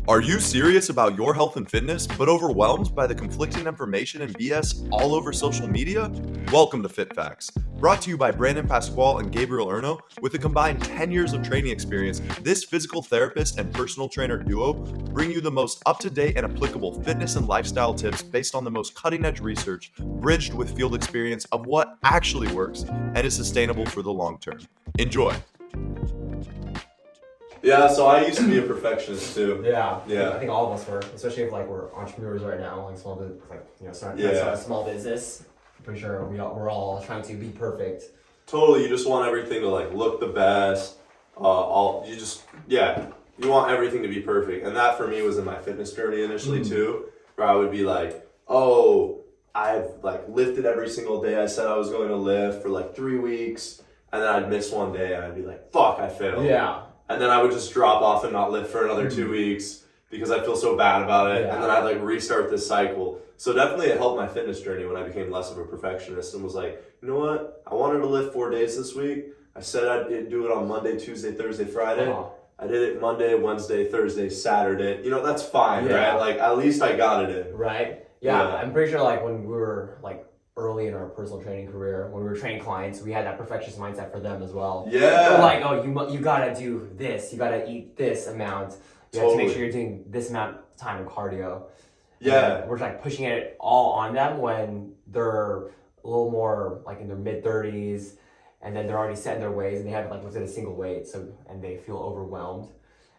Are you serious about your health and fitness, but overwhelmed by the conflicting information and BS all over social media? Welcome to Fit Facts. Brought to you by Brandon Pascual and Gabe Erno. With a combined 10 years of training experience, this physical therapist and personal trainer duo bring you the most up-to-date and applicable fitness and lifestyle tips based on the most cutting-edge research, bridged with field experience of what actually works and is sustainable for the long term. Enjoy. Yeah, so I used to be a perfectionist too. Yeah. Yeah. I think all of us were, especially if we're entrepreneurs right now, start a small business. I'm pretty sure we're all trying to be perfect. Totally, you just want everything to look the best. You want everything to be perfect, and that for me was in my fitness journey initially too, where I would be like, oh, I've lifted every single day I said I was going to lift for 3 weeks, and then I'd miss one day and I'd be like, fuck, I failed. Yeah. And then I would just drop off and not lift for another 2 weeks because I feel so bad about it. Yeah. And then I'd restart this cycle. So definitely it helped my fitness journey when I became less of a perfectionist and was like, you know what? I wanted to lift 4 days this week. I said I'd do it on Monday, Tuesday, Thursday, Friday. I did it Monday, Wednesday, Thursday, Saturday. That's fine, right? At least I got it in. Right? Yeah. I'm pretty sure when we were early in our personal training career, when we were training clients, we had that perfectionist mindset for them as well. Yeah. We're you gotta do this, you gotta eat this amount, you have to make sure you're doing this amount of time of cardio. Yeah. And we're pushing it all on them when they're a little more in their mid-30s, and then they're already set in their ways and they haven't looked at a single weight, and they feel overwhelmed.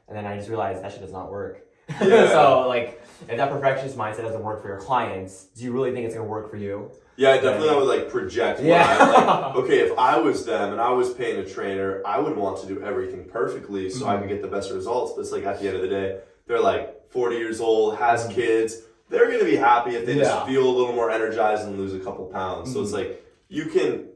And then I just realized that shit does not work. Yeah. So if that perfectionist mindset doesn't work for your clients, do you really think it's gonna work for you? Yeah, definitely I would project. Okay, if I was them and I was paying a trainer, I would want to do everything perfectly so I could get the best results. But it's at the end of the day, they're 40 years old, has kids. They're going to be happy if they just feel a little more energized and lose a couple pounds. So it's you can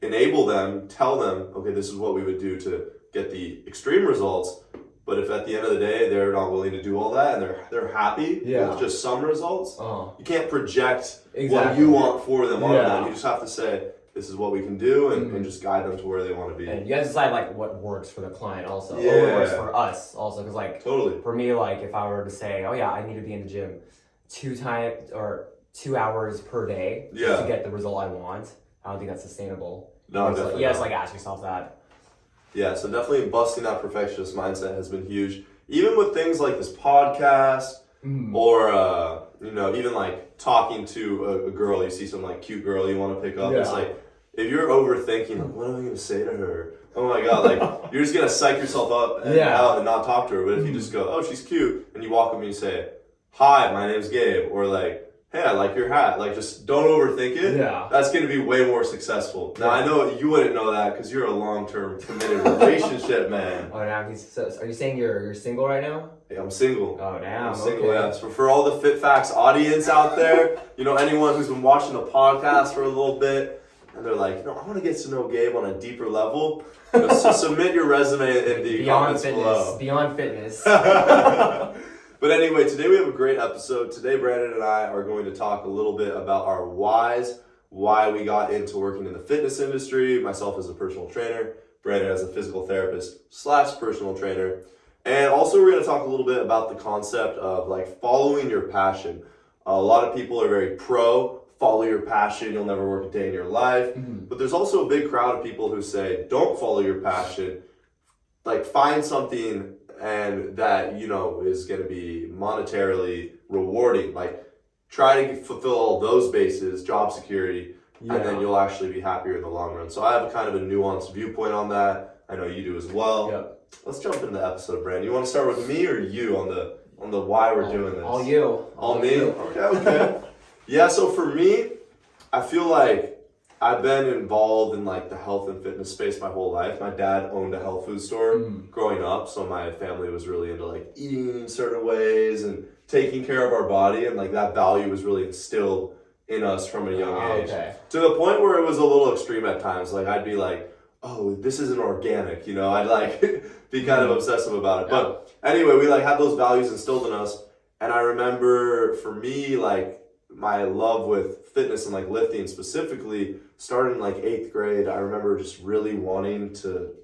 enable them, tell them, okay, this is what we would do to get the extreme results. But if at the end of the day they're not willing to do all that and they're happy with just some results, you can't project what you want for them on them. You just have to say, this is what we can do and just guide them to where they want to be. And you guys decide what works for the client also, or what works for us also. Because totally. For me, if I were to say, oh yeah, I need to be in the gym 2 hours per day to get the result I want, I don't think that's sustainable. No, definitely. You have to ask yourself that. Yeah, so definitely busting that perfectionist mindset has been huge. Even with things like this podcast or, even talking to a girl, you see some cute girl you want to pick up. It's if you're overthinking, what am I going to say to her? Oh my God, you're just going to psych yourself up and out and not talk to her. But if you just go, oh, she's cute, and you walk up and you say, hi, my name's Gabe, or hey, I like your hat. Just don't overthink it. Yeah. That's going to be way more successful. Now, I know you wouldn't know that because you're a long-term committed relationship man. Oh, damn. So are you saying you're single right now? Yeah, I'm single. Oh, damn. I'm single, yeah. So for all the Fit Facts audience out there, anyone who's been watching the podcast for a little bit, and they're I want to get to know Gabe on a deeper level, so submit your resume in the comments below. Beyond fitness. But anyway, today we have a great episode. Today, Brandon and I are going to talk a little bit about our whys, why we got into working in the fitness industry, myself as a personal trainer, Brandon as a physical therapist / personal trainer. And also we're going to talk a little bit about the concept of following your passion. A lot of people are very pro, follow your passion, you'll never work a day in your life. But there's also a big crowd of people who say, don't follow your passion, find something and that, is going to be monetarily rewarding. Try to fulfill all those bases, job security, and then you'll actually be happier in the long run. So I have a nuanced viewpoint on that. I know you do as well. Yep. Let's jump into the episode, Brandon. You want to start with me or you on the why we're doing this? All you. All me? You. Okay. Yeah, so for me, I feel I've been involved in the health and fitness space my whole life. My dad owned a health food store growing up, so my family was really into eating certain ways and taking care of our body, and that value was really instilled in us from a young age. Okay. To the point where it was a little extreme at times. I'd be oh, this isn't organic, I'd be kind of obsessive about it. Yeah. But anyway, we had those values instilled in us, and I remember for me my love with fitness and lifting specifically started in 8th grade. I remember just really wanting to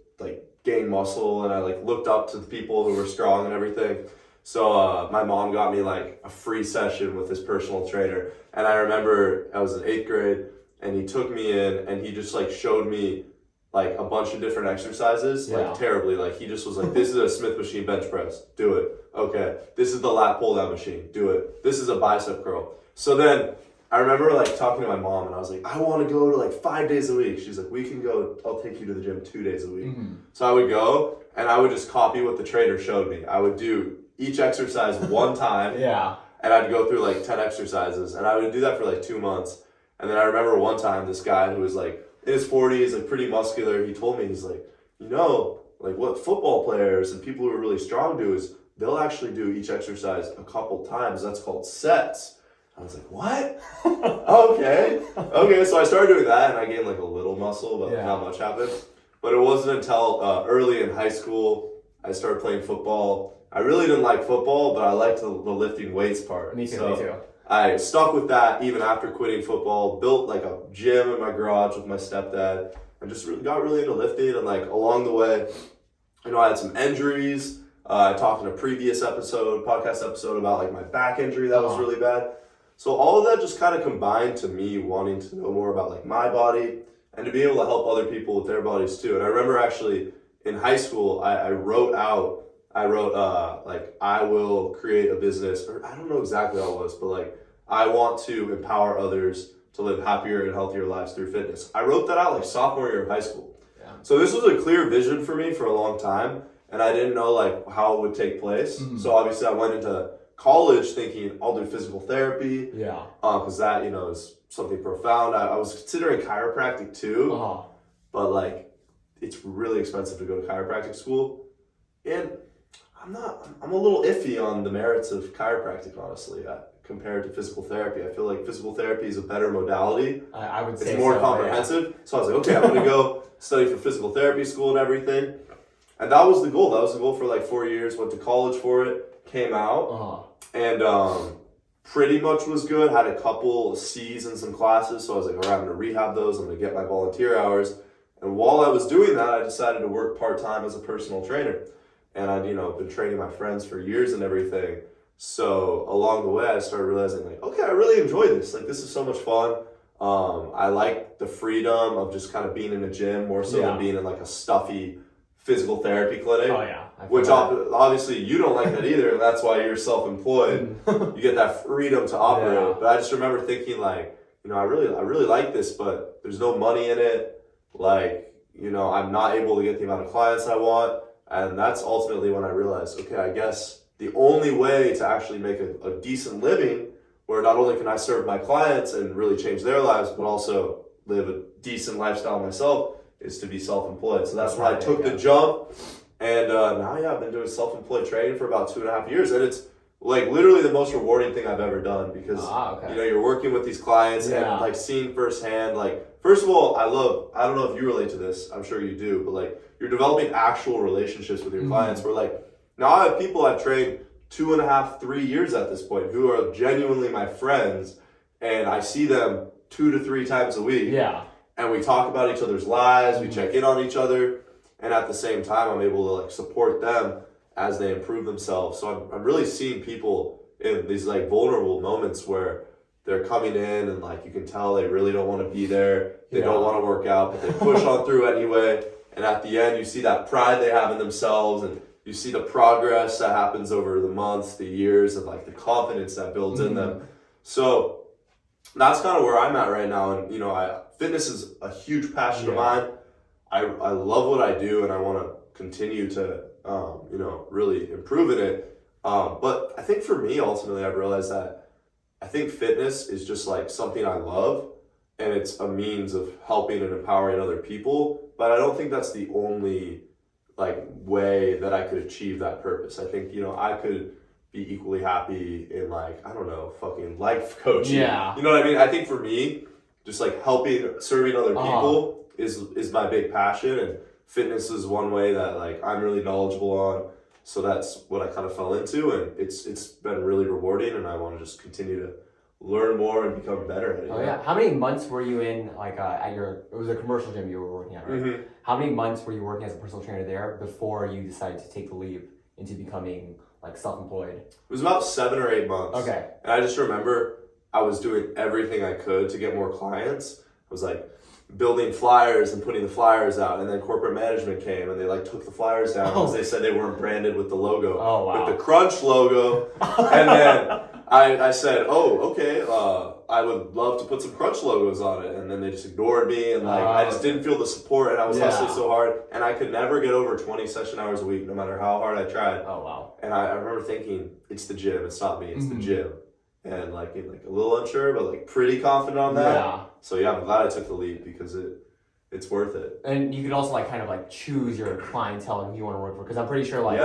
gain muscle, and I looked up to the people who were strong and everything. So my mom got me like a free session with this personal trainer. And I remember I was in 8th grade and he took me in and he just like showed me like a bunch of different exercises, like terribly. Like he just was like, this is a Smith machine bench press, do it. Okay, this is the lat pull down machine, do it. This is a bicep curl. So then I remember like talking to my mom and I was like, I want to go to like 5 days a week. She's like, we can go, I'll take you to the gym 2 days a week. So I would go and I would just copy what the trainer showed me. I would do each exercise one time. And I'd go through like 10 exercises and I would do that for like 2 months. And then I remember one time this guy who was like in his 40s, like pretty muscular, he told me, he's like, you know, like what football players and people who are really strong do is they'll actually do each exercise a couple times. That's called sets. I was like, what? Okay. So I started doing that and I gained like a little muscle, but not much happened. But it wasn't until early in high school, I started playing football. I really didn't like football, but I liked the lifting weights part. Me too. I stuck with that even after quitting football, built like a gym in my garage with my stepdad, and just got really into lifting. And like along the way, you know, I had some injuries. I talked in a previous podcast episode about like my back injury that was really bad. So all of that just kind of combined to me wanting to know more about like my body and to be able to help other people with their bodies too. And I remember actually in high school, I wrote like, I will create a business, or I don't know exactly how it was, but like, I want to empower others to live happier and healthier lives through fitness. I wrote that out like sophomore year of high school. So this was a clear vision for me for a long time, and I didn't know like how it would take place. So obviously I went into college thinking I'll do physical therapy. Because that, you know, is something profound. I was considering chiropractic too, but like, it's really expensive to go to chiropractic school. And I'm a little iffy on the merits of chiropractic, honestly, compared to physical therapy. I feel like physical therapy is a better modality. I would say it's more comprehensive. So I was like, okay, I'm going to go study for physical therapy school and everything. And that was the goal. That was the goal for like 4 years. Went to college for it, came out, and pretty much was good. Had a couple C's in some classes. So I was like, all right, I'm going to rehab those. I'm going to get my volunteer hours. And while I was doing that, I decided to work part-time as a personal trainer. And I'd, you know, been training my friends for years and everything. So along the way, I started realizing like, okay, I really enjoy this. Like, this is so much fun. I like the freedom of just kind of being in a gym more so than being in like a stuffy physical therapy clinic. Which obviously you don't like that either. And that's why you're self-employed. You get that freedom to operate. But I just remember thinking like, you know, I really like this, but there's no money in it. Like, you know, I'm not able to get the amount of clients I want. And that's ultimately when I realized, okay, I guess the only way to actually make a decent living, where not only can I serve my clients and really change their lives, but also live a decent lifestyle myself, is to be self-employed. So that's when I took the jump. And now, I've been doing self-employed training for about 2.5 years. And it's like literally the most rewarding thing I've ever done because, you know, you're working with these clients and like seeing firsthand, like, first of all, I don't know if you relate to this, I'm sure you do, but like, you're developing actual relationships with your clients where like, now I have people I've trained 2.5, 3 years at this point who are genuinely my friends, and I see them 2 to 3 times a week. And we talk about each other's lives, we check in on each other, and at the same time, I'm able to like support them as they improve themselves. So I'm really seeing people in these like vulnerable moments where they're coming in and like you can tell they really don't want to be there, they don't want to work out, but they push on through anyway. And at the end, you see that pride they have in themselves, and you see the progress that happens over the months, the years, and like the confidence that builds in them. So that's kind of where I'm at right now. And, you know, fitness is a huge passion of mine. I love what I do, and I want to continue to, you know, really improve in it. But I think for me, ultimately, I've realized that I think fitness is just like something I love, and it's a means of helping and empowering other people. But I don't think that's the only like way that I could achieve that purpose. I think, you know, I could be equally happy in like, I don't know, fucking life coaching. You know what I mean? I think for me, just like serving other people is my big passion, and fitness is one way that like I'm really knowledgeable on. So that's what I kind of fell into, and it's been really rewarding, and I want to just continue to learn more and become better at it. How many months were you in like it was a commercial gym you were working at, right? How many months were you working as a personal trainer there before you decided to take the leap into becoming like self-employed? It was about 7 or 8 months. Okay. And I just remember I was doing everything I could to get more clients. I was like building flyers and putting the flyers out, and then corporate management came and they like took the flyers down because they said they weren't branded with the logo. Oh, wow. With the Crunch logo. And then I said, oh, okay, I would love to put some Crunch logos on it. And then they just ignored me, and like I just didn't feel the support, and I was hustling so hard, and I could never get over 20 session hours a week no matter how hard I tried. Oh, wow. And I remember thinking, it's the gym, it's not me, it's the gym. And like a little unsure, but like pretty confident on that. Yeah. So yeah, I'm glad I took the leap because it's worth it. And you could also like kind of like choose your clientele and who you want to work for, because I'm pretty sure like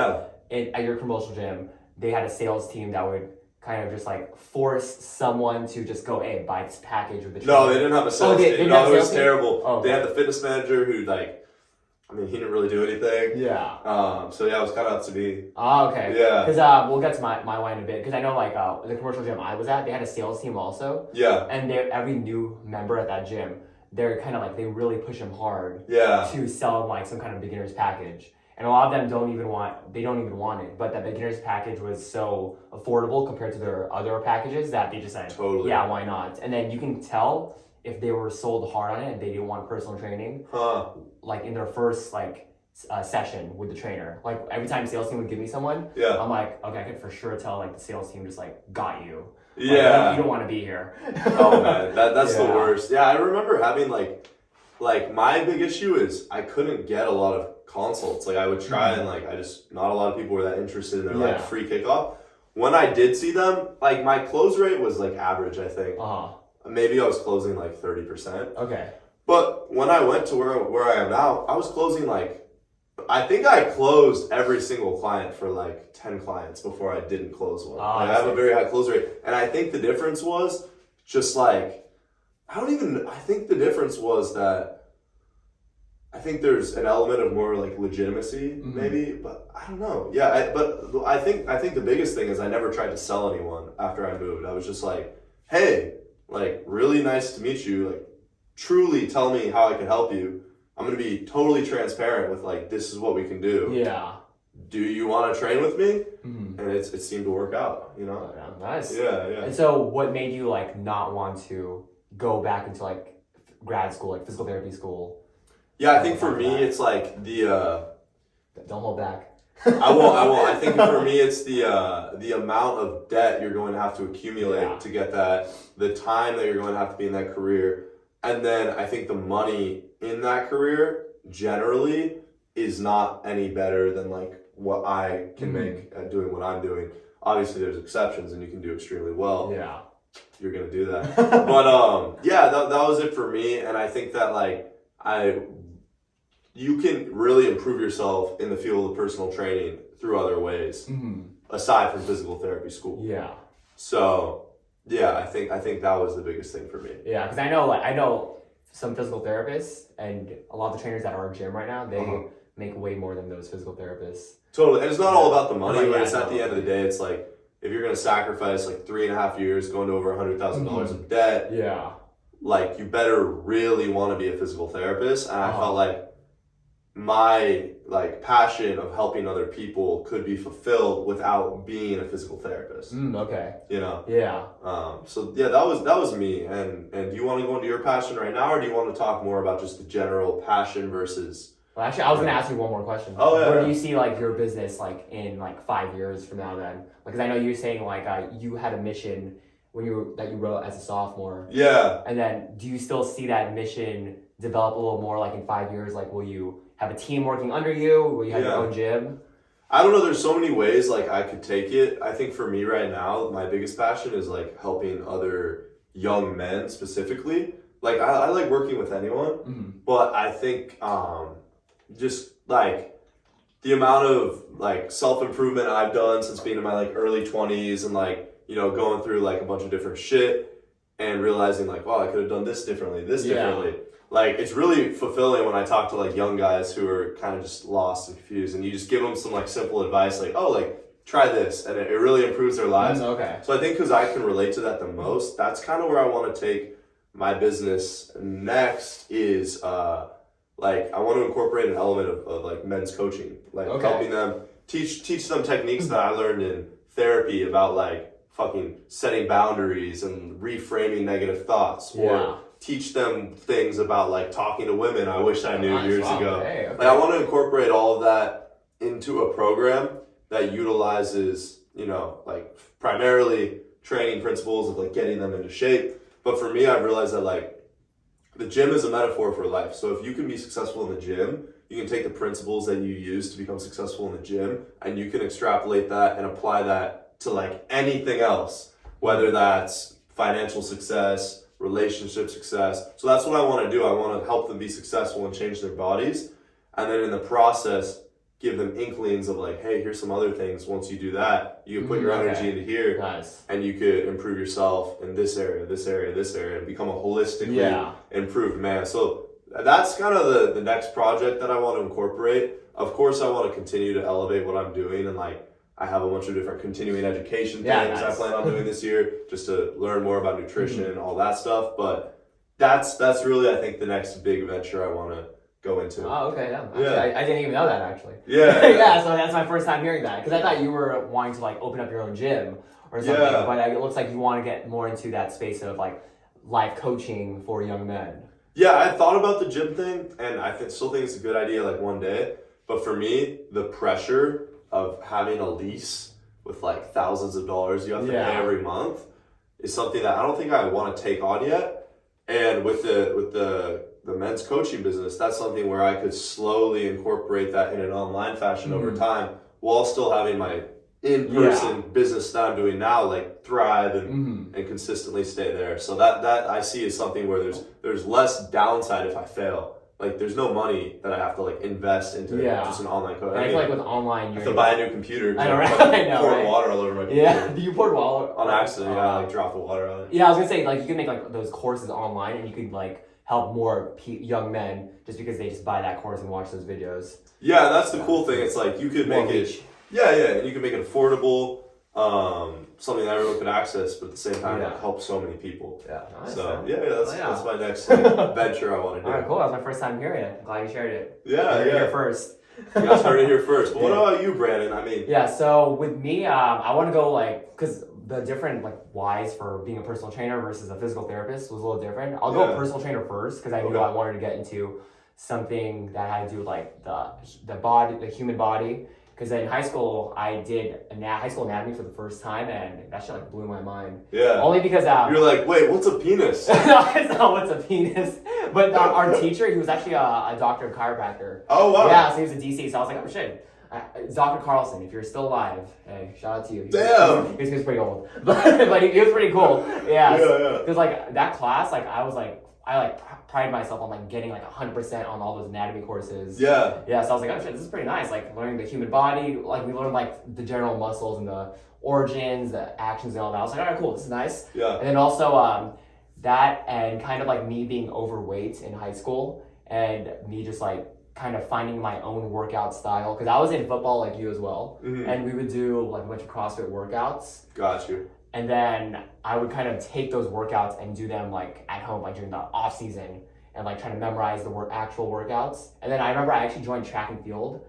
at your promotional gym, they had a sales team that would kind of just like force someone to just go, hey, buy this package with the trainer. No, they didn't have a sales team. No, it was terrible. Oh, okay. They had the fitness manager who he didn't really do anything. Yeah. So yeah, it was kind of up to me. Oh, okay. Yeah. Because we'll get to my line in a bit. Because I know like the commercial gym I was at, they had a sales team also. Yeah. And every new member at that gym, they're kind of like, they really push them hard. Yeah. To sell them like some kind of beginner's package. And a lot of them don't even want it. But that beginner's package was so affordable compared to their other packages that they just said, yeah, why not? And then you can tell if they were sold hard on it and they didn't want personal training, like in their first session with the trainer. Like every time sales team would give me someone, I'm like, okay, I could for sure tell like the sales team just like got you. Yeah. Like, you don't want to be here. Oh man, that's the worst. Yeah, I remember having like my big issue is I couldn't get a lot of consults. Like I would try and like not a lot of people were that interested in their like free kickoff. When I did see them, like my close rate was like average, I think. Maybe I was closing like 30%. Okay. But when I went to where I am now, I was closing I think I closed every single client for like 10 clients before I didn't close one. I have a very high close rate. And I think the difference was just like, I think the difference was that I think there's an element of more like legitimacy maybe, but I don't know. Yeah, but I think the biggest thing is I never tried to sell anyone after I moved. I was just like, hey, like really nice to meet you. Like truly tell me how I can help you. I'm going to be totally transparent with like, this is what we can do. Yeah. Do you want to train with me? And it seemed to work out, you know? Oh, nice. Yeah. And so what made you like not want to go back into like grad school, like physical therapy school? Yeah, I think for me, it's like Don't hold back. I won't. I think for me, it's the amount of debt you're going to have to accumulate to get that, the time that you're going to have to be in that career. And then I think the money in that career generally is not any better than like what I can make at doing what I'm doing. Obviously there's exceptions and you can do extremely well. Yeah. You're going to do that. But that was it for me. And I think that like you can really improve yourself in the field of personal training through other ways aside from physical therapy school. Yeah. So yeah, I think that was the biggest thing for me. Yeah, because I know some physical therapists and a lot of the trainers that are in gym right now, they make way more than those physical therapists. Totally, and it's not all about the money, but it's at the end of the day, it's like if you're gonna sacrifice like 3.5 years going to over $100,000 of debt, like you better really want to be a physical therapist. And I felt like my like passion of helping other people could be fulfilled without being a physical therapist. Okay. You know? Yeah. So yeah, that was me. And do you want to go into your passion right now, or do you want to talk more about just the general passion versus? Well, actually, I was gonna ask you one more question. Oh yeah. Where do you see like your business like in like 5 years from now? Then, because I know you were saying like you had a mission that you wrote as a sophomore. Yeah. And then, do you still see that mission develop a little more like in 5 years? Like, will you have a team working under you? Will you have your own gym? I don't know. There's so many ways like I could take it. I think for me right now, my biggest passion is like helping other young men specifically. Like I like working with anyone, but I think just like the amount of like self-improvement I've done since being in my like early 20s and like, you know, going through like a bunch of different shit and realizing like, wow, I could have done this differently. Like, it's really fulfilling when I talk to like young guys who are kind of just lost and confused, and you just give them some like simple advice, like, oh, like try this, and it really improves their lives. Okay. So I think because I can relate to that the most, that's kind of where I want to take my business next is like I want to incorporate an element of like men's coaching, like helping them teach them techniques that I learned in therapy about like fucking setting boundaries and reframing negative thoughts, or teach them things about like talking to women I wish I knew years ago. Okay. Like I want to incorporate all of that into a program that utilizes, you know, like primarily training principles of like getting them into shape. But for me, I've realized that like the gym is a metaphor for life. So if you can be successful in the gym, you can take the principles that you use to become successful in the gym and you can extrapolate that and apply that to like anything else, whether that's financial success, relationship success. So that's what I want to do. I want to help them be successful and change their bodies. And then in the process, give them inklings of like, hey, here's some other things. Once you do that, you can put your energy into here, and you could improve yourself in this area, this area, this area, and become a holistically improved man. So that's kind of the next project that I want to incorporate. Of course, I want to continue to elevate what I'm doing, and like I have a bunch of different continuing education things I plan on doing this year just to learn more about nutrition and all that stuff. But that's really, I think, the next big venture I want to go into. Oh, okay, yeah. Actually, I didn't even know that, actually. Yeah. So that's my first time hearing that. Because I thought you were wanting to, like, open up your own gym or something. Yeah. But it looks like you want to get more into that space of, like, life coaching for young men. Yeah, I thought about the gym thing, and I still think it's a good idea, like, one day. But for me, the pressure of having a lease with, like, thousands of dollars you have to pay every month is something that I don't think I want to take on yet. And with the men's coaching business, that's something where I could slowly incorporate that in an online fashion over time while still having my in-person business that I'm doing now, like thrive and consistently stay there. So that I see as something where there's less downside if I fail. Like there's no money that I have to like invest into just an online coach. I feel like with online, you have to buy a new computer. I know, right? I know, poured water all over my computer. Yeah, you poured water on accident. I like dropped the water on it. Yeah, I was gonna say like you can make like those courses online, and you could like help more young men just because they just buy that course and watch those videos. Yeah, that's the cool thing. It's like you could make it. And you can make it affordable. Something that everyone could access, but at the same time, like, help so many people. Yeah, nice, so that's my next venture I want to do. All right, cool. That was my first time hearing it. I'm glad you shared it. You heard it here first. You guys heard it here first. But what about you, Brandon? I mean, so with me, I want to go like because the different like whys for being a personal trainer versus a physical therapist was a little different. I'll go personal trainer first because I knew I wanted to get into something that had to do with like the body, the human body. Because in high school, I did high school anatomy for the first time, and that shit like blew my mind. Yeah. Only because you're like, wait, what's a penis? No, it's not what's a penis. But our teacher, he was actually a doctor of chiropractor. Oh wow. Yeah, so he was a DC. So I was like, oh shit. It's Dr. Carlson, if you're still alive, hey, shout out to you. Damn. He was pretty old, but he was pretty cool. Yeah. Because like that class, like I pride myself on like getting like 100% on all those anatomy courses. Yeah. So I was like, oh shit, this is pretty nice. Like learning the human body, like we learned like the general muscles and the origins, the actions and all that. I was like, all right, cool, this is nice. Yeah. And then also that and kind of like me being overweight in high school and me just like kind of finding my own workout style. Because I was in football like you as well. Mm-hmm. And we would do like a bunch of CrossFit workouts. Got you. And then I would kind of take those workouts and do them like at home, like during the off season, and like trying to memorize the actual workouts. And then I remember I actually joined track and field.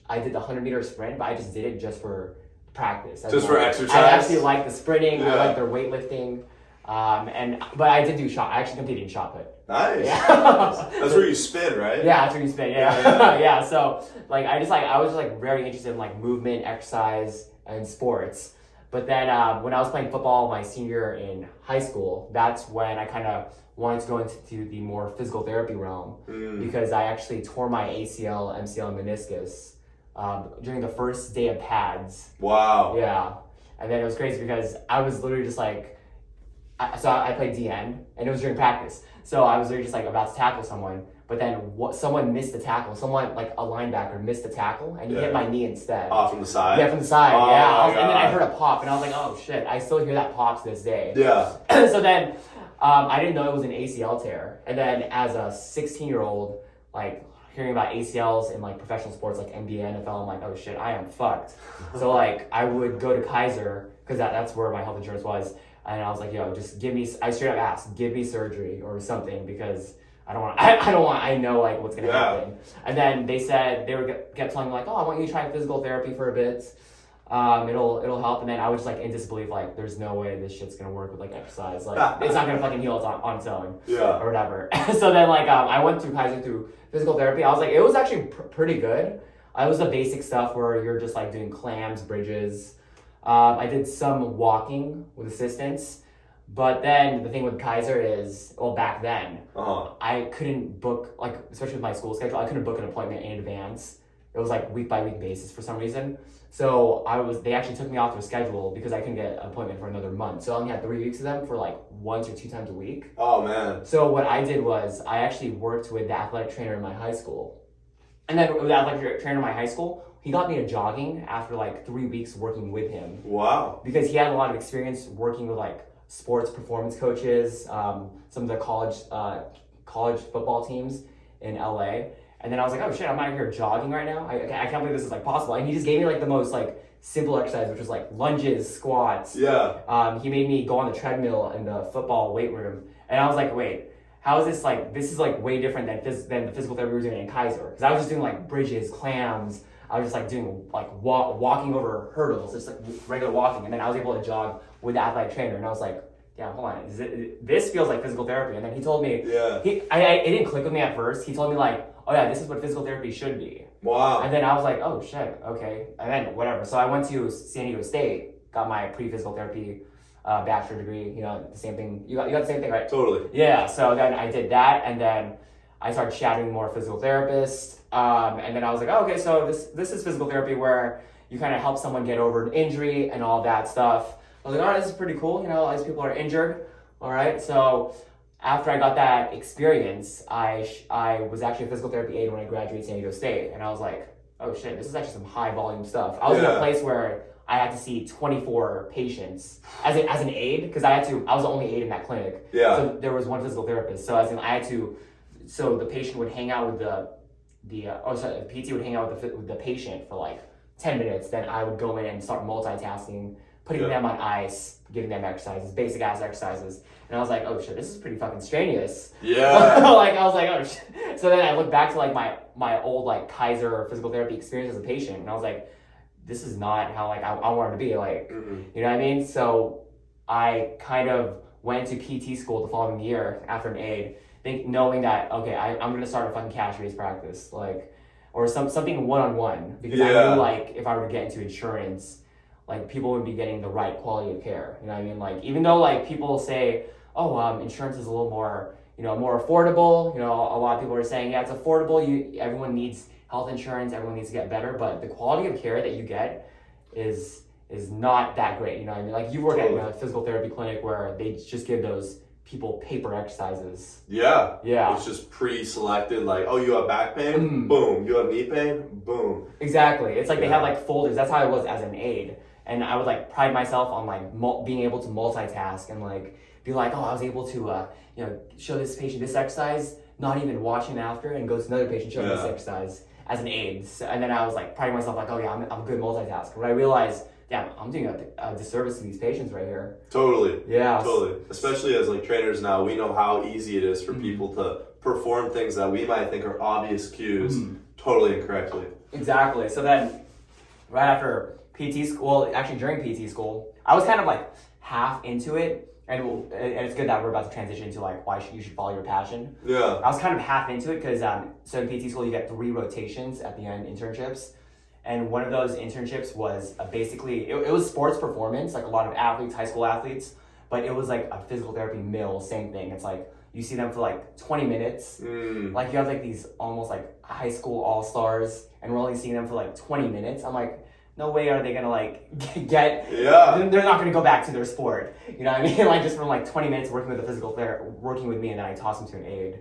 I did the 100-meter sprint, but I just did it just for practice. Just for exercise? I actually like the sprinting. I like their weightlifting. But I did do shot. I actually competed in shot put. Nice. Yeah. That's where you spin, right? Yeah, that's where you spin. Yeah. So like I was just like very interested in like movement, exercise, and sports. But then when I was playing football my senior year in high school, that's when I kind of wanted to go into the more physical therapy realm because I actually tore my ACL, MCL, and meniscus during the first day of pads. Wow. Yeah. And then it was crazy because I was literally just like, so I played DN and it was during practice. So I was literally just like about to tackle someone. But then someone missed the tackle. Someone, like a linebacker, missed the tackle, and he hit my knee instead. Oh, from the side? Yeah, from the side, and then I heard a pop, and I was like, oh, shit. I still hear that pop to this day. Yeah. So then I didn't know it was an ACL tear. And then as a 16-year-old, like, hearing about ACLs in, like, professional sports, like NBA, NFL, I'm like, oh, shit, I am fucked. So, like, I would go to Kaiser, because that's where my health insurance was, and I was like, yo, just give me, I straight up asked, give me surgery or something, because I know like what's gonna happen. And then they said they kept telling me like, oh, I want you to try physical therapy for a bit. It'll help. And then I was just like in disbelief, like there's no way this shit's gonna work with like exercise. Like it's not gonna fucking heal on its own. Yeah. Or whatever. So then like I went through Kaiser through physical therapy. I was like, it was actually pretty good. It was the basic stuff where you're just like doing clams, bridges. I did some walking with assistance. But then the thing with Kaiser is, well, back then, I couldn't book, like, especially with my school schedule, I couldn't book an appointment in advance. It was like week by week basis for some reason. So they actually took me off their schedule because I couldn't get an appointment for another month. So I only had 3 weeks of them for like once or two times a week. Oh, man. So what I did was I actually worked with the athletic trainer in my high school. And then with the athletic trainer in my high school, he got me to jogging after like 3 weeks working with him. Wow. Because he had a lot of experience working with like sports performance coaches, some of the college football teams in LA. And then I was like, oh shit, I'm out here jogging right now. I can't believe this is like possible. And he just gave me like the most like simple exercise, which was like lunges, squats. Yeah. He made me go on the treadmill in the football weight room. And I was like, wait, how is this like, this is like way different than the physical therapy we were doing in Kaiser. Because I was just doing like bridges, clams. I was just like doing like walking over hurdles, just like regular walking. And then I was able to jog with the athletic trainer. And I was like, yeah, hold on, this feels like physical therapy. And then he told me, it didn't click with me at first. He told me like, oh yeah, this is what physical therapy should be. Wow. And then I was like, oh shit, okay. And then whatever. So I went to San Diego State, got my pre-physical therapy bachelor degree. You know, the same thing. You got the same thing, right? Totally. Yeah. So then I did that, and then I started chatting more physical therapists. And then I was like, oh, okay, so this is physical therapy where you kind of help someone get over an injury and all that stuff. I was like, all right, this is pretty cool. You know, all these people are injured. All right. So after I got that experience, I was actually a physical therapy aide when I graduated San Diego State. And I was like, oh shit, this is actually some high volume stuff. I was in a place where I had to see 24 patients as an aide, because I was the only aide in that clinic. Yeah. So there was one physical therapist. So so the patient would hang out with the PT would hang out with the patient for like 10 minutes. Then I would go in and start multitasking, putting them on ice, giving them exercises, basic ass exercises. And I was like, oh shit, this is pretty fucking strenuous. Yeah. Like I was like, oh shit. So then I looked back to like my old like Kaiser physical therapy experience as a patient, and I was like, this is not how like I wanted to be, like, you know what I mean? So I kind of went to PT school the following year after an aide, knowing that, okay, I'm gonna start a fucking cash-based practice, like, or something one-on-one, because I knew like if I were to get into insurance, like people would be getting the right quality of care. You know what I mean? Like, even though like people say, oh, insurance is a little more, more affordable. You know, a lot of people are saying, yeah, it's affordable. Everyone needs health insurance. Everyone needs to get better, but the quality of care that you get is not that great. You know what I mean? Like, you work at a physical therapy clinic where they just give those people paper exercises. Yeah. Yeah. It's just pre-selected, like, oh, you have back pain? Boom. You have knee pain? Boom. Exactly. It's like they have like folders. That's how I was as an aide. And I would like pride myself on like being able to multitask and like be like, oh, I was able to, show this patient this exercise, not even watching after, and go to another patient, show this exercise as an aide. So, and then I was like priding myself like, oh yeah, I'm a good multitasker. But I realized, damn, I'm doing a disservice to these patients right here. Totally. Yeah. Totally. Especially as like trainers now, we know how easy it is for people to perform things that we might think are obvious cues totally incorrectly. Exactly. So then right after PT school, well, actually during PT school, I was kind of like half into it. And it's good that we're about to transition into like why you should follow your passion. Yeah. I was kind of half into it because so in PT school you get 3 rotations at the end, internships. And one of those internships was basically, it was sports performance, like a lot of athletes, high school athletes, but it was like a physical therapy mill, same thing. It's like you see them for like 20 minutes. Like you have like these almost like high school all-stars, and we're only seeing them for like 20 minutes. I'm like, no way are they gonna like get, they're not gonna go back to their sport. You know what I mean? Like just from like 20 minutes working with a physical therapist, working with me, and then I toss them to an aide.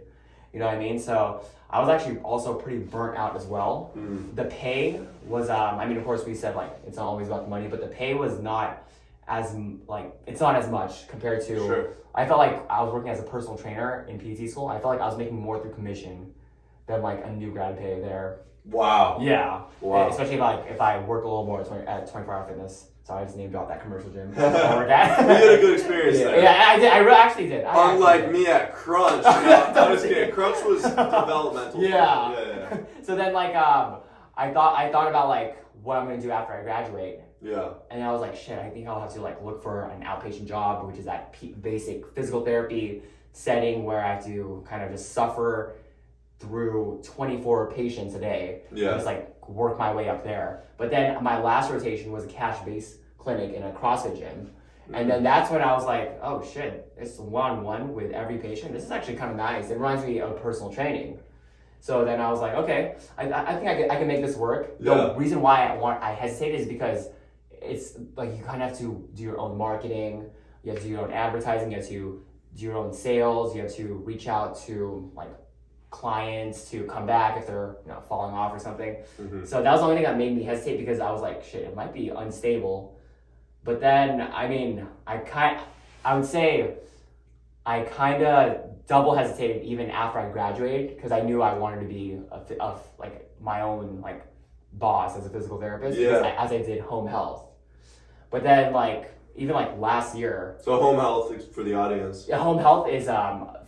You know what I mean? So I was actually also pretty burnt out as well. The pay was, of course we said like, it's not always about the money, but the pay was not as like, it's not as much compared to, I felt like I was working as a personal trainer in PT school. I felt like I was making more through commission than like a new grad pay there. Wow. Yeah. Wow. Especially if I worked a little more at 24 Hour Fitness. Sorry, I just name dropped that commercial gym. I work at. You had a good experience there. Yeah, I did. Actually did. Unlike me at Crunch. I'm just kidding. Crunch was developmental. Yeah. So then, like, I thought about like what I'm gonna do after I graduate. Yeah. And I was like, shit, I think I'll have to like look for an outpatient job, which is that basic physical therapy setting where I have to kind of just suffer through 24 patients a day. Yeah. And just like work my way up there. But then my last rotation was a cash-based clinic in a CrossFit gym. And then that's when I was like, oh shit, it's one-on-one with every patient. This is actually kind of nice. It reminds me of personal training. So then I was like, okay, I think I can make this work. Yeah. The reason why I hesitate is because it's like you kind of have to do your own marketing, you have to do your own advertising, you have to do your own sales, you have to reach out to like clients to come back if they're falling off or something. So that was the only thing that made me hesitate, because I was like, shit, it might be unstable. But then I would say I kind of double hesitated even after I graduated, because I knew I wanted to be like my own like boss as a physical therapist, as I did home health. But then like even like last year. So home health, for the audience. Yeah, home health is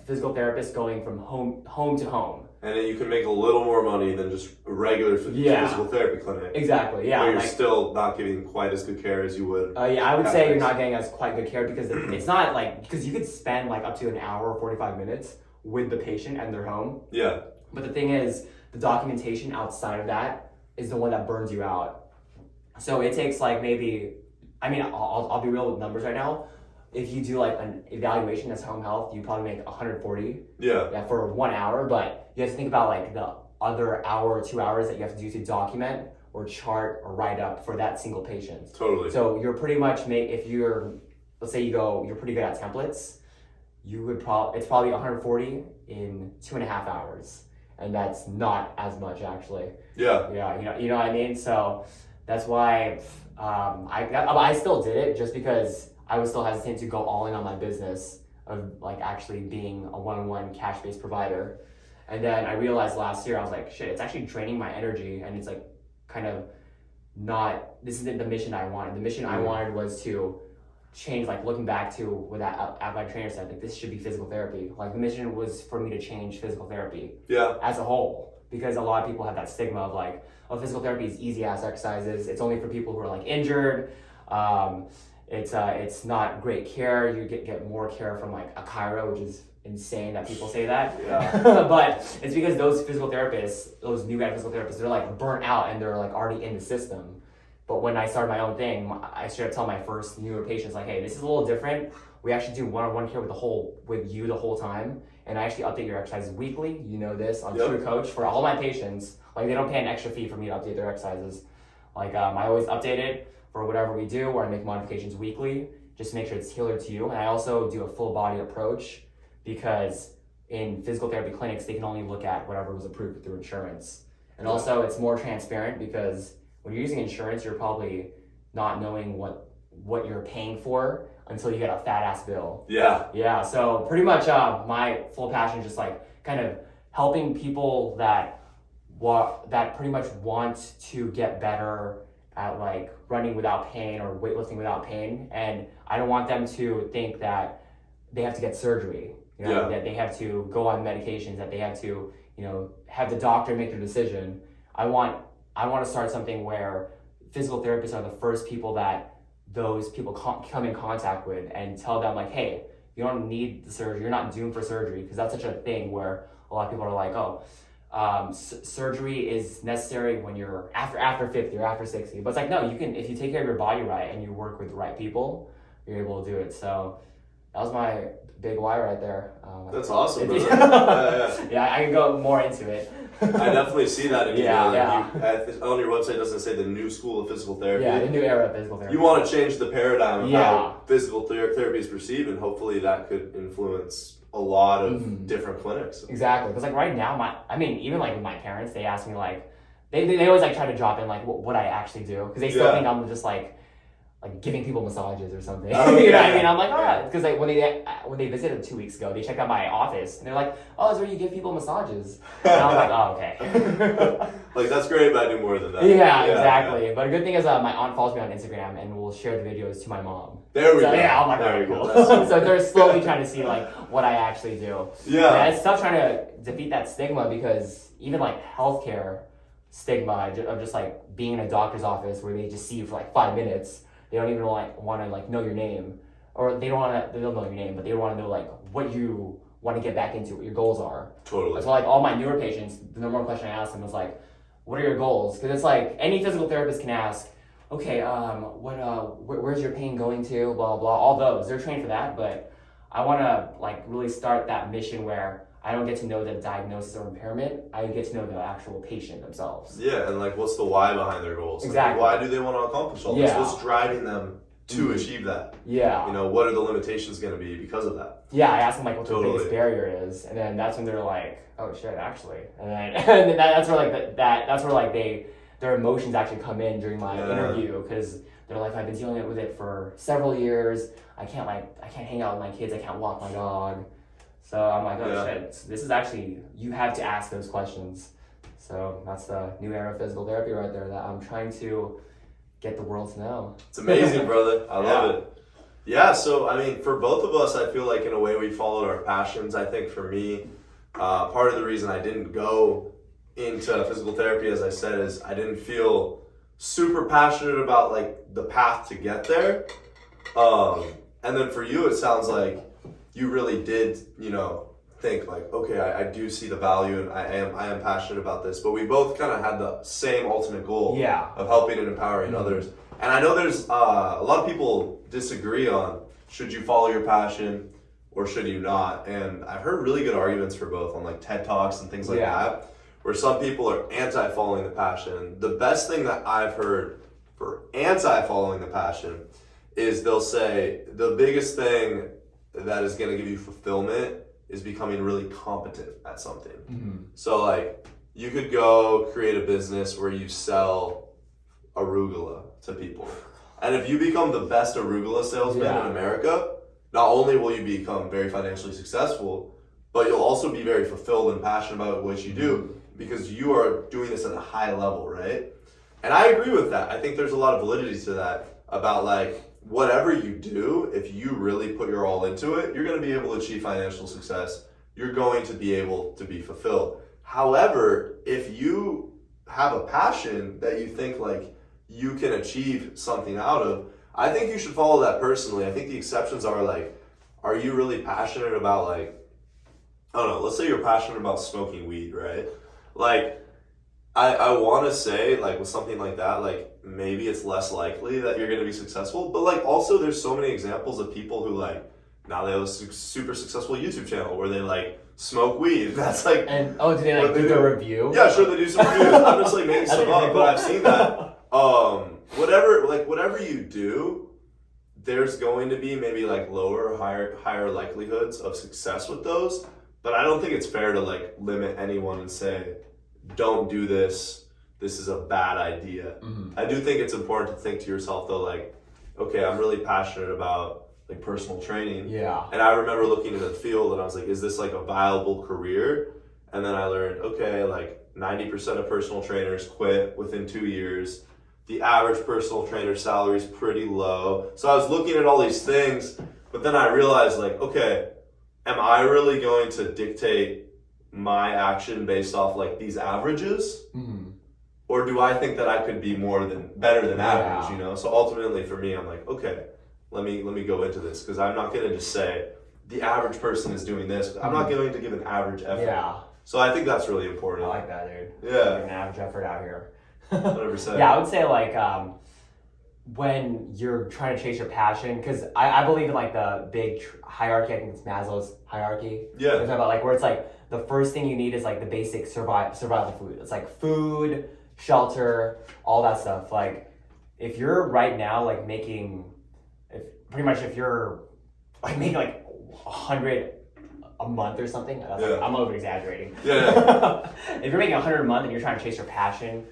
physical therapists going from home to home. And then you can make a little more money than just a regular physical therapy clinic. Exactly, yeah. But you're still not getting quite as good care as you would. Yeah, I would say you're not getting as quite good care, because it's not like, because you could spend like up to an hour or 45 minutes with the patient and their home. Yeah. But the thing is, the documentation outside of that is the one that burns you out. So it takes like maybe, I mean, I'll be real with numbers right now. If you do like an evaluation as home health, you probably make 140. Yeah, for 1 hour. But you have to think about like the other hour or 2 hours that you have to do to document or chart or write up for that single patient. Totally. So you're pretty much if you're, let's say you're pretty good at templates, it's probably 140 in 2.5 hours, and that's not as much actually. Yeah. Yeah, you know what I mean. So that's why I still did it, just because I was still hesitant to go all in on my business of like actually being a one-on-one cash-based provider. And then I realized last year, I was like, shit, it's actually draining my energy, and it's like kind of this isn't the mission I wanted. The mission I wanted was to change, like looking back to what that athletic trainer said, like this should be physical therapy. Like the mission was for me to change physical therapy as a whole, because a lot of people have that stigma of like, oh, physical therapy is easy ass exercises. It's only for people who are like injured. It's not great care. You get more care from like a chiro, which is insane that people say that. But it's because those physical therapists, those new guy physical therapists, they're like burnt out and they're like already in the system. But when I started my own thing, I straight up tell my first newer patients like, hey, this is a little different. We actually do one-on-one care with you the whole time, and I actually update your exercises weekly. You know this. I'm True Coach for all my patients. Like they don't pay an extra fee for me to update their exercises. Like I always update it for whatever we do, or I make modifications weekly just to make sure it's tailored to you. And I also do a full body approach, because in physical therapy clinics, they can only look at whatever was approved through insurance. And also it's more transparent, because when you're using insurance, you're probably not knowing what you're paying for until you get a fat ass bill. Yeah. So pretty much my full passion is just like kind of helping people that pretty much want to get better at like running without pain or weightlifting without pain. And I don't want them to think that they have to get surgery, that they have to go on medications, that they have to, have the doctor make their decision. I want to start something where physical therapists are the first people that those people come in contact with, and tell them like, hey, you don't need the surgery. You're not doomed for surgery, because that's such a thing where a lot of people are like, oh, surgery is necessary when you're after 50 or after 60. But it's like, no, you can, if you take care of your body right and you work with the right people, you're able to do it. So that was my big why right there. That's awesome, brother. Yeah, I can go more into it. I definitely see that in you. Yeah. On your website, doesn't it say the new school of physical therapy? Yeah, the new era of physical therapy. You want to change the paradigm of how physical therapy is perceived, and hopefully that could influence a lot of different clinics. Exactly, because like right now, even like with my parents, they ask me like, they always like try to drop in like what I actually do, because they still think I'm just like like giving people massages or something. Oh, You know yeah. what I mean? I'm like, because like when they visited 2 weeks ago, they checked out my office and they're like, oh, is where you give people massages? And I'm like, oh, okay. Like, that's great, but I do more than that. Yeah, exactly. But a good thing is my aunt follows me on Instagram and will share the videos to my mom. There we So, go. yeah, I'm like, there alright, we go. cool. That's super So they're slowly trying to see like what I actually do. Yeah. But it's tough trying to defeat that stigma because even like healthcare stigma of just like being in a doctor's office where they just see you for like 5 minutes, they don't even like want to like know your name, or they don't know your name, but they want to know like what you want to get back into, what your goals are. Totally. So like all my newer patients, the number one question I ask them is like, what are your goals? Because it's like any physical therapist can ask, okay, where's your pain going to? Blah blah. All those they're trained for that, but I want to like really start that mission where I don't get to know the diagnosis or impairment. I get to know the actual patient themselves. Yeah, and like, what's the why behind their goals? Exactly. Like, why do they want to accomplish all this? Yeah. What's driving them to achieve that? Yeah. You know, what are the limitations going to be because of that? Yeah, I ask them like what the biggest barrier is, and then that's when they're like, "Oh shit, actually," and then that's where like that's where like their emotions actually come in during my interview because they're like, "I've been dealing with it for several years. I can't hang out with my kids. I can't walk my dog." So I'm like, "Oh shit, this is actually you have to ask those questions." So that's the new era of physical therapy right there that I'm trying to get the world to know. It's amazing, brother. I love it. Yeah, so I mean, for both of us, I feel like in a way we followed our passions. I think for me, part of the reason I didn't go into physical therapy, as I said, is I didn't feel super passionate about like the path to get there. And then for you, it sounds like you really did, you know, think like, okay, I do see the value and I am passionate about this. But we both kind of had the same ultimate goal of helping and empowering others. And I know there's a lot of people disagree on should you follow your passion or should you not. And I've heard really good arguments for both on like TED Talks and things like that, where some people are anti-following the passion. The best thing that I've heard for anti-following the passion is they'll say the biggest thing that is going to give you fulfillment is becoming really competent at something. Mm-hmm. So like you could go create a business where you sell arugula to people. And if you become the best arugula salesman in America, not only will you become very financially successful, but you'll also be very fulfilled and passionate about what you do because you are doing this at a high level, right? And I agree with that. I think there's a lot of validity to that about like whatever you do, if you really put your all into it, you're going to be able to achieve financial success. You're going to be able to be fulfilled. However, if you have a passion that you think like you can achieve something out of, I think you should follow that personally. I think the exceptions are like, are you really passionate about like, I don't know, let's say you're passionate about smoking weed, right? Like, I want to say like with something like that, like maybe it's less likely that you're going to be successful, but like also there's so many examples of people who like, now they have a super successful YouTube channel where they like smoke weed. That's like, and do they like do the review? Yeah, sure, they do some reviews. I'm just like making stuff up, but I've seen that. Whatever you do, there's going to be maybe like lower or higher likelihoods of success with those. But I don't think it's fair to like limit anyone and say, don't do this. This is a bad idea. Mm-hmm. I do think it's important to think to yourself though, like, okay, I'm really passionate about like personal training. Yeah. And I remember looking into the field and I was like, is this like a viable career? And then I learned, okay, like 90% of personal trainers quit within 2 years. The average personal trainer salary is pretty low. So I was looking at all these things, but then I realized like, okay, am I really going to dictate my action based off like these averages? Mm-hmm. Or do I think that I could be better than average, you know? So ultimately for me, I'm like, okay, let me go into this because I'm not going to just say the average person is doing this. I'm not going to give an average effort. Yeah. So I think that's really important. I like that, dude. Yeah. An average effort out here. 100%. Yeah, I would say like when you're trying to chase your passion, because I believe in like the big hierarchy. I think it's Maslow's hierarchy. Yeah. Talking about like where it's like the first thing you need is like the basic survival food. It's like food, shelter, all that stuff. Like if you're right now like making, if you're like making like 100 a month or something, that's like, I'm over exaggerating. Yeah. If you're making 100 a month and you're trying to chase your passion,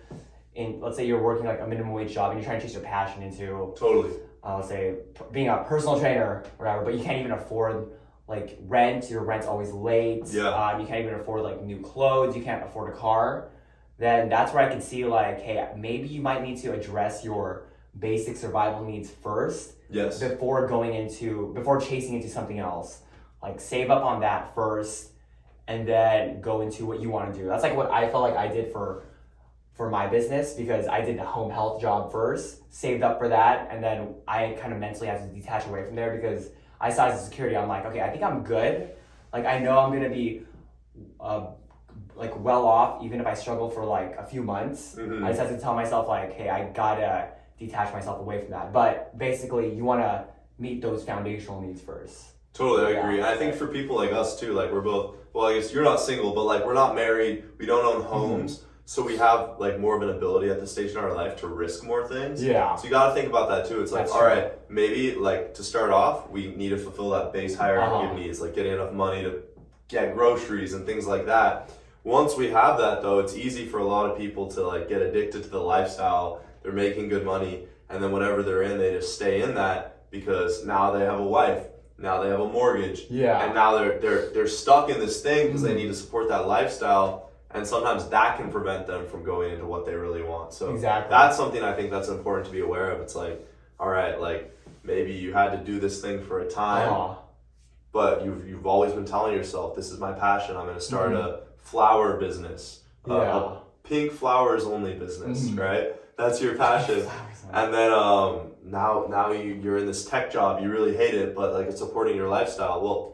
and let's say you're working like a minimum wage job and you're trying to chase your passion into totally let's say being a personal trainer or whatever, but you can't even afford like rent, your rent's always late, you can't even afford like new clothes, you can't afford a car, then that's where I can see like, hey, maybe you might need to address your basic survival needs first before chasing into something else. Like save up on that first and then go into what you want to do. That's like what I felt like I did for my business, because I did the home health job first, saved up for that, and then I kind of mentally had to detach away from there because I saw as a security, I'm like, okay, I think I'm good. Like I know I'm gonna be like well off even if I struggle for like a few months. I just have to tell myself like, hey, I gotta detach myself away from that. But basically you wanna meet those foundational needs first. Totally, I agree. And I think for people like us too, like we're both, well, I guess you're not single, but like we're not married, we don't own homes. So we have like more of an ability at this stage in our life to risk more things. Yeah. So you got to think about that too. It's like, all right, maybe like to start off, we need to fulfill that base hierarchy of needs, like getting enough money to get groceries and things like that. Once we have that though, it's easy for a lot of people to like get addicted to the lifestyle. They're making good money, and then whatever they're in, they just stay in that because now they have a wife, now they have a mortgage, and now they're stuck in this thing because they need to support that lifestyle. And sometimes that can prevent them from going into what they really want. So that's something I think that's important to be aware of. It's like, all right, like maybe you had to do this thing for a time, but you've always been telling yourself, this is my passion. I'm going to start a flower business, a pink flowers only business, right? That's your passion. And then now you're in this tech job. You really hate it, but like it's supporting your lifestyle. Well,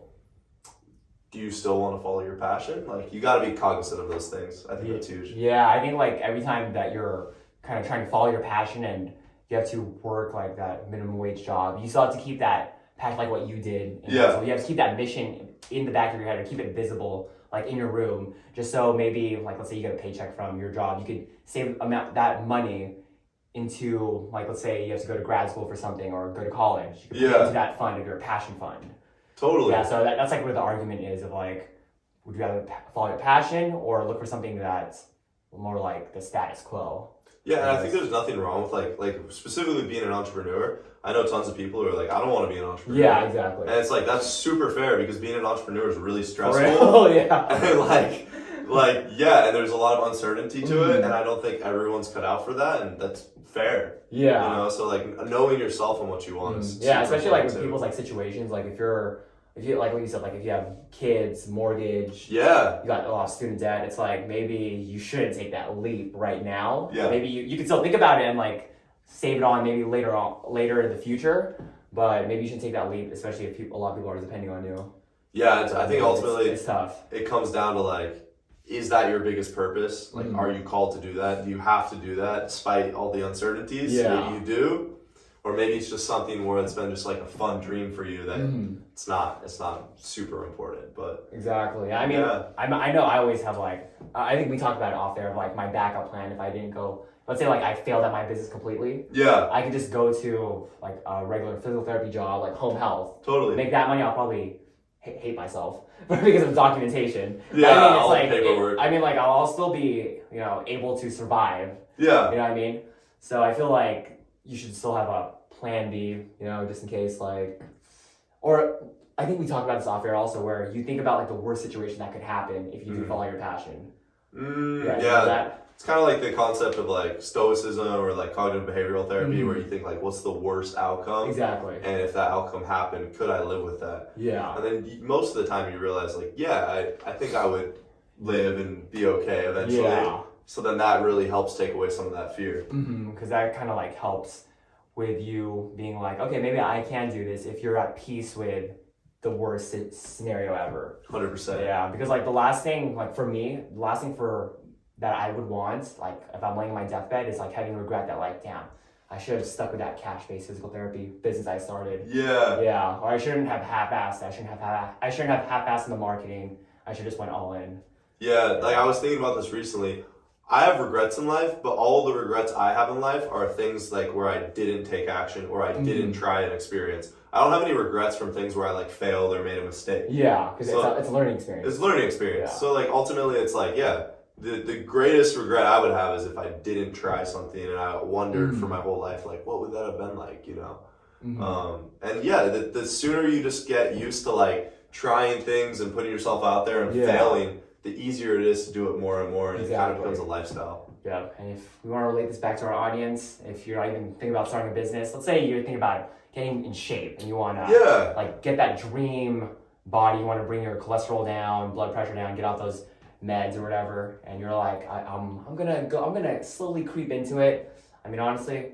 do you still want to follow your passion? Like you got to be cognizant of those things. I think that's huge. Yeah, I think like every time that you're kind of trying to follow your passion and you have to work like that minimum wage job, you still have to keep that passion like what you did. So you have to keep that mission in the back of your head or keep it visible like in your room, just so maybe like let's say you get a paycheck from your job, you could save that money into like let's say you have to go to grad school for something or go to college. You could put into that fund of your passion fund. Totally. Yeah, so that's like where the argument is of like, would you rather follow your passion or look for something that's more like the status quo? Yeah, and I think there's nothing wrong with like specifically being an entrepreneur. I know tons of people who are like, I don't want to be an entrepreneur. Yeah, exactly. And it's like, that's super fair because being an entrepreneur is really stressful. Oh, yeah. And and there's a lot of uncertainty to it, and I don't think everyone's cut out for that, and that's fair. Yeah. You know, so like knowing yourself and what you want is especially like in people's like situations, like if you like what you said, like if you have kids, mortgage, you got a lot of student debt, it's like maybe you shouldn't take that leap right now. Yeah. Maybe you can still think about it and like save it on maybe later in the future, but maybe you shouldn't take that leap, especially if a lot of people are depending on you. Yeah, I think ultimately it's tough. It comes down to like, is that your biggest purpose? Like, are you called to do that? Do you have to do that despite all the uncertainties? Yeah. Maybe you do. Or maybe it's just something where it's been just like a fun dream for you that it's not super important, but. Exactly. I mean, I know I always have like, I think we talked about it off there of like my backup plan if I didn't go, let's say like I failed at my business completely. Yeah. I could just go to like a regular physical therapy job, like home health. Totally. Make that money, I'll probably hate myself because of documentation. Yeah, I mean, it's all like, the paperwork. I'll still be, able to survive. Yeah. You know what I mean? So I feel like you should still have a plan B, just in case, like, or I think we talked about this off air also, where you think about like the worst situation that could happen if you do follow your passion. It's kind of like the concept of like stoicism or like cognitive behavioral therapy, where you think like, what's the worst outcome? Exactly. And if that outcome happened, could I live with that? Yeah. And then most of the time you realize like, I think I would live and be okay eventually. Yeah. So then that really helps take away some of that fear. Because that kind of like helps with you being like, okay, maybe I can do this if you're at peace with the worst scenario ever. 100%. Yeah, because like the last thing, like for me, that I would want, like if I'm laying on my deathbed, is like having regret that like, damn, I should have stuck with that cash-based physical therapy business I started. Yeah. Yeah, or I shouldn't have half-assed. I shouldn't have half-assed in the marketing. I should just went all in. Yeah, like I was thinking about this recently. I have regrets in life, but all the regrets I have in life are things like where I didn't take action or I didn't try an experience. I don't have any regrets from things where I like failed or made a mistake. Yeah, because it's a learning experience. It's a learning experience. Yeah. So like ultimately it's like, the greatest regret I would have is if I didn't try something and I wondered for my whole life, like what would that have been like, And yeah, the sooner you just get used to like trying things and putting yourself out there and failing, the easier it is to do it more and more, and it kind of becomes a lifestyle. Yeah, and if we want to relate this back to our audience, if you're not even thinking about starting a business, let's say you're thinking about getting in shape and you want to like get that dream body, you want to bring your cholesterol down, blood pressure down, get off those meds or whatever, and you're like, I'm gonna slowly creep into it. I mean, honestly,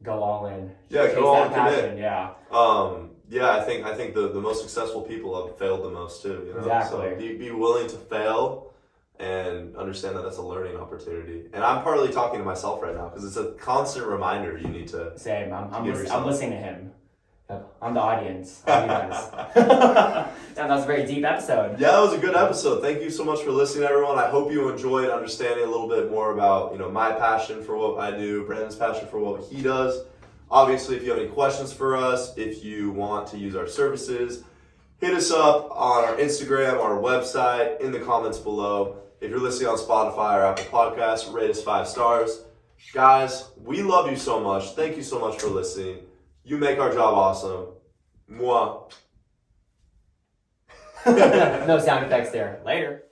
go all in. Yeah, go all in, commit. Yeah. I think the most successful people have failed the most too. You know? Exactly. So be willing to fail and understand that that's a learning opportunity. And I'm partly talking to myself right now because it's a constant reminder you need to. Same. I'm listening to him. I'm the audience. You guys. That was a very deep episode. Yeah, that was a good episode. Thank you so much for listening, everyone. I hope you enjoyed understanding a little bit more about my passion for what I do, Brandon's passion for what he does. Obviously, if you have any questions for us, if you want to use our services, hit us up on our Instagram, our website, in the comments below. If you're listening on Spotify or Apple Podcasts, rate us 5 stars. Guys, we love you so much. Thank you so much for listening. You make our job awesome. Mwah. No sound effects there. Later.